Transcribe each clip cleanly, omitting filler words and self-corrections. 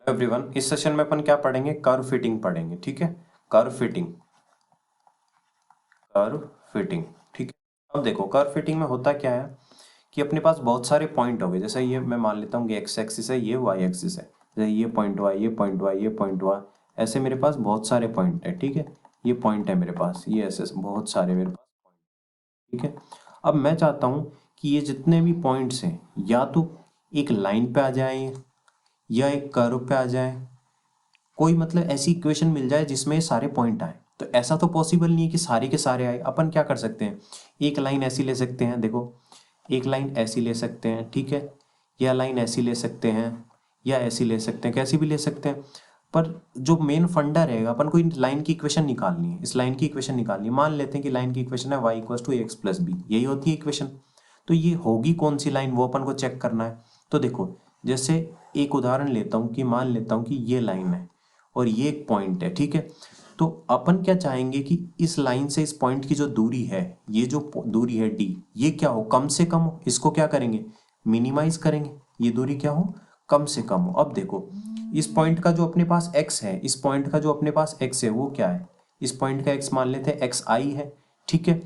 Everyone, इस session में अपन क्या पढ़ेंगे? कर्व फिटिंग पढ़ेंगे। ठीक है, कर्व फिटिंग। ठीक है। अब देखो, कर्व फिटिंग में होता क्या है कि अपने पास बहुत सारे पॉइंट हो गए। जैसे ये मैं मान लेता हूँ कि एक्स एक्सिस है, ये वाई एक्सिस है। जैसे ये पॉइंट वाई, ये पॉइंट वाई, ये पॉइंट वाई, ऐसे मेरे पास बहुत सारे पॉइंट है। ठीक है, ये पॉइंट है मेरे पास, ये ऐसे बहुत सारे मेरे पास। ठीक है, अब मैं चाहता हूँ कि ये जितने भी पॉइंट्स हैं या तो एक लाइन पे आ जाए या एक कर्व पे आ जाए, कोई मतलब ऐसी इक्वेशन मिल जाए जिसमें ये सारे पॉइंट आए। तो ऐसा तो पॉसिबल नहीं है कि सारे के सारे आए। अपन क्या कर सकते हैं, एक लाइन ऐसी ले सकते हैं, देखो एक लाइन ऐसी ले सकते हैं। ठीक है, या लाइन ऐसी ले सकते हैं, या ऐसी ले सकते हैं, कैसी भी ले सकते हैं। पर जो मेन फंडा रहेगा, अपन को इन लाइन की इक्वेशन निकालनी है, इस लाइन की इक्वेशन निकालनी है। मान लेते हैं कि लाइन की इक्वेशन है y equals to X plus B, यही होती है इक्वेशन। तो ये होगी कौन सी लाइन, वो अपन को चेक करना है। तो देखो, जैसे एक उदाहरण लेता हूँ कि मान लेता हूँ कि ये लाइन है और ये एक पॉइंट है। ठीक है, तो अपन क्या चाहेंगे कि इस लाइन से इस पॉइंट की जो दूरी है, ये जो दूरी है d, ये क्या हो, कम से कम हो। इसको क्या करेंगे, मिनिमाइज करेंगे। ये दूरी क्या हो, कम से कम हो। अब देखो, इस पॉइंट का जो अपने पास x है, इस पॉइंट का जो अपने पास x है, वो क्या है, इस पॉइंट का x मान लेते हैं xi है। ठीक है,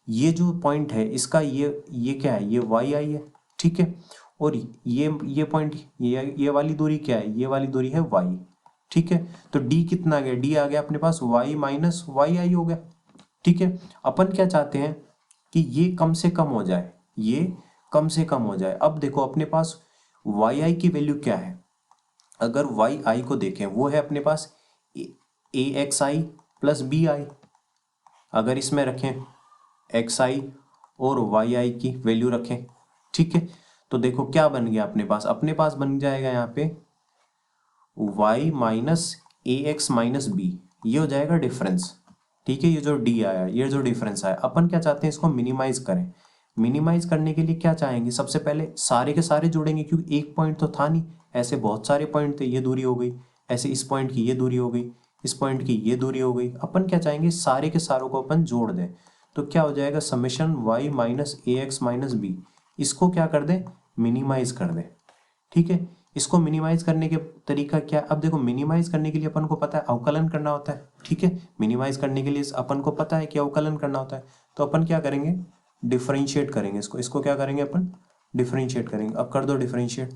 ये जो पॉइंट है इसका ये क्या है, ये yi है। ठीक है, और ये पॉइंट, ये वाली दूरी क्या है, ये वाली दूरी है y। ठीक है, तो d कितना आ गया, d आ गया अपने पास y माइनस वाई आई हो गया। ठीक है, अपन क्या चाहते हैं कि ये कम से कम हो जाए, ये कम से कम हो जाए। अब देखो अपने पास वाई आई की वैल्यू क्या है, अगर वाई आई को देखें, वो है अपने पास A X I plus B I. अगर इसमें रखें एक्स आई और वाई आई की वैल्यू रखें, ठीक है, तो देखो क्या बन गया अपने पास बन जाएगा यहाँ पे y minus A X minus B, ये हो जाएगा डिफरेंस। ठीक है, ये जो d आया, ये जो डिफरेंस आया, अपन क्या चाहते हैं, इसको मिनिमाइज करें। मिनिमाइज करने के लिए क्या चाहेंगे, सबसे पहले सारे के सारे जोड़ेंगे, क्योंकि एक पॉइंट तो था नहीं, ऐसे बहुत सारे पॉइंट थे। ये दूरी हो गई, ऐसे इस पॉइंट की ये दूरी हो गई, इस पॉइंट की ये दूरी हो गई। अपन क्या चाहेंगे, सारे के सारों को अपन जोड़ दें। तो क्या हो जाएगा, summation y minus A X minus B, इसको क्या कर दें, मिनिमाइज कर दें। ठीक है, इसको मिनिमाइज करने के तरीका क्या है, अब देखो मिनिमाइज करने के लिए अपन को पता है अवकलन करना होता है। ठीक है, मिनिमाइज करने के लिए अपन को पता है कि अवकलन करना होता है। तो अपन क्या करेंगे, डिफरेंशिएट करेंगे इसको क्या करेंगे अपन, डिफरेंशिएट करेंगे। अब कर दो डिफरेंशिएट।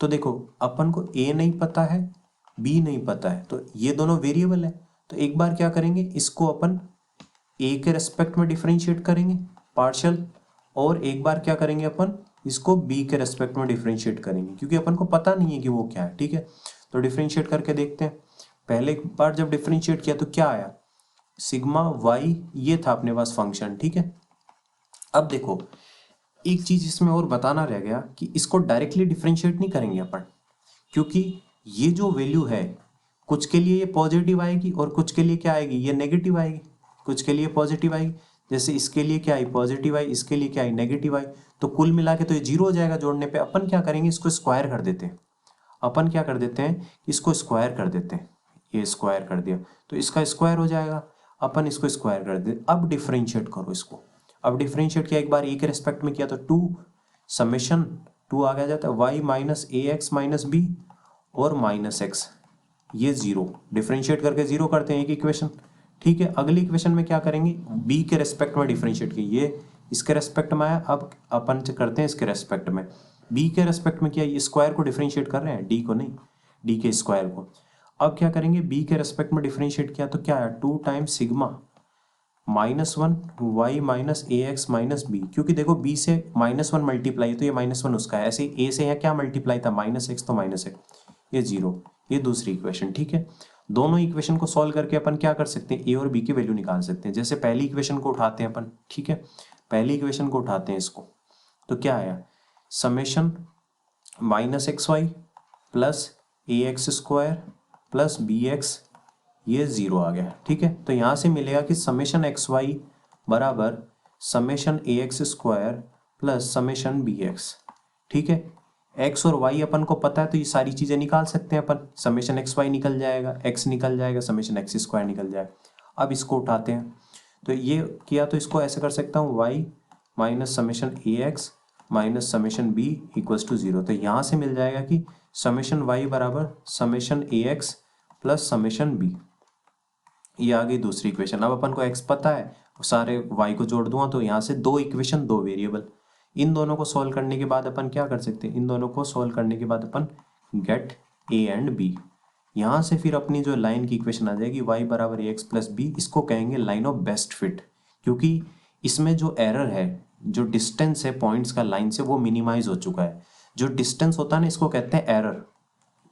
तो देखो अपन को a नहीं पता है, b नहीं पता है, तो ये दोनों वेरिएबल है। तो एक बार क्या करेंगे, इसको अपन a के रेस्पेक्ट में डिफरेंशिएट करेंगे पार्शियल, और एक बार क्या करेंगे अपन इसको b के रेस्पेक्ट में डिफरेंशिएट करेंगे, क्योंकि अपन को पता नहीं है कि वो क्या है। ठीक है, तो डिफरेंशिएट करके देखते हैं। पहले बार जब डिफरेंशिएट किया तो क्या आया, सिग्मा y, ये था अपने पास फंक्शन। ठीक है, अब देखो एक चीज इसमें और बताना रह गया कि इसको डायरेक्टली डिफरेंशिएट नहीं करेंगे अपन, क्योंकि ये जो वैल्यू है, कुछ के लिए ये पॉजिटिव आएगी और कुछ के लिए क्या आएगी, ये नेगेटिव आएगी। कुछ के लिए पॉजिटिव आएगी, जैसे इसके लिए क्या आई, पॉजिटिव आई, इसके लिए क्या आई, नेगेटिव आई। तो कुल मिला के तो ये जीरो हो जाएगा जोड़ने पे। अपन क्या करेंगे, इसको स्क्वायर कर देते हैं। अपन क्या कर देते हैं, इसको स्क्वायर कर देते हैं। ये स्क्वायर कर दिया तो इसका स्क्वायर हो जाएगा। अपन इसको स्क्वायर कर देते, अब डिफरेंशिएट करो इसको। अब डिफरेंशिएट किया, एक बार ए के रेस्पेक्ट में किया तो टू समेशन टू आ गया जाता है Y minus A X minus B और माइनस एक्स, ये जीरो। डिफरेंशिएट करके जीरो करते हैं एक इक्वेशन। ठीक है, अगली इक्वेशन में क्या करेंगे, बी के रेस्पेक्ट में डिफरेंशिएट किया, ये इसके रेस्पेक्ट में आया, अब अपन करते हैं इसके रेस्पेक्ट में। बी के रेस्पेक्ट में किया, ये स्क्वायर को डिफरेंशिएट कर रहे हैं, डी को नहीं, डी के स्क्वायर को। अब क्या करेंगे, बी के रेस्पेक्ट में डिफरेंशिएट किया तो क्या आया, two times sigma minus one Y minus A X minus B, क्योंकि देखो बी से माइनस वन मल्टीप्लाई है तो ये माइनस वन उसका है, ऐसे ए से यहाँ क्या मल्टीप्लाई था, माइनस एक्स, तो माइनस एक्स, ये जीरो। ये दूसरी इक्वेशन। ठीक है, दोनों इक्वेशन को सॉल्व करके अपन क्या कर सकते हैं, ए और बी की वैल्यू निकाल सकते हैं। जैसे पहली इक्वेशन को उठाते हैं अपन, ठीक है, पहली इक्वेशन को उठाते हैं इसको, तो क्या आया, summation minus X Y plus A X square plus B X, ये जीरो आ गया। ठीक है, तो यहां से मिलेगा कि समेशन एक्स वाई बराबर summation A X square plus summation B X. ठीक है, एक्स और वाई अपन को पता है तो ये सारी चीजें निकाल सकते हैं अपन, समेशन एक्स वाई निकल जाएगा, एक्स निकल जाएगा, समेशन एक्स स्क्वायर निकल जाएगा। अब इसको उठाते हैं, तो ये किया तो इसको ऐसे कर सकता हूँ, Y minus summation A X minus summation B equals to zero. तो यहाँ से मिल जाएगा कि समेशन वाई बराबर summation A X plus summation B. ये आ गई दूसरी इक्वेशन। अब अपन को x पता है, सारे y को जोड़ दूंगा तो यहाँ से दो इक्वेशन दो वेरिएबल। इन दोनों को सॉल्व करने के बाद अपन क्या कर सकते हैं, इन दोनों को सॉल्व करने के बाद अपन गेट a एंड b। यहाँ से फिर अपनी जो लाइन की इक्वेशन आ जाएगी y बराबर ए एक्स प्लस बी, इसको कहेंगे लाइन ऑफ बेस्ट फिट, क्योंकि इसमें जो एरर है, जो डिस्टेंस है पॉइंट्स का लाइन से, वो मिनिमाइज हो चुका है। जो डिस्टेंस होता है ना, इसको कहते हैं एरर।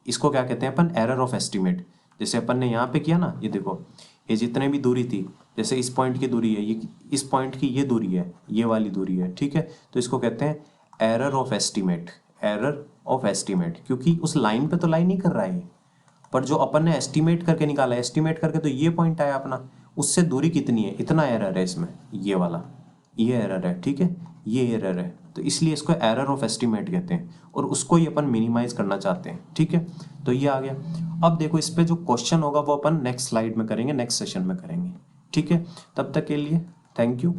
इसको क्या कहते हैं अपन, एरर ऑफ एस्टिमेट। जैसे अपन ने यहाँ पे किया ना, ये देखो, ये जितने भी दूरी थी, जैसे इस पॉइंट की दूरी है, ये इस पॉइंट की ये दूरी है, ये वाली दूरी है, ठीक है। तो इसको कहते हैं error of estimate, error of estimate, क्योंकि उस लाइन पे तो लाइन नहीं कर रहा है, पर जो अपन ने एस्टिमेट करके निकाला, एस्टिमेट करके तो ये पॉइंट आया अपना, उससे दूरी कितनी है, इतना एरर है इसमें, ये वाला, ये एरर है, ठीक है, ये एरर है। तो इसलिए इसको एरर ऑफ एस्टिमेट कहते हैं, और उसको ही अपन मिनिमाइज करना चाहते हैं, ठीक है। तो ये आ गया। अब देखो, इस पे जो क्वेश्चन होगा वो अपन नेक्स्ट स्लाइड में करेंगे, नेक्स्ट सेशन में करेंगे, ठीक है। तब तक के लिए थैंक यू।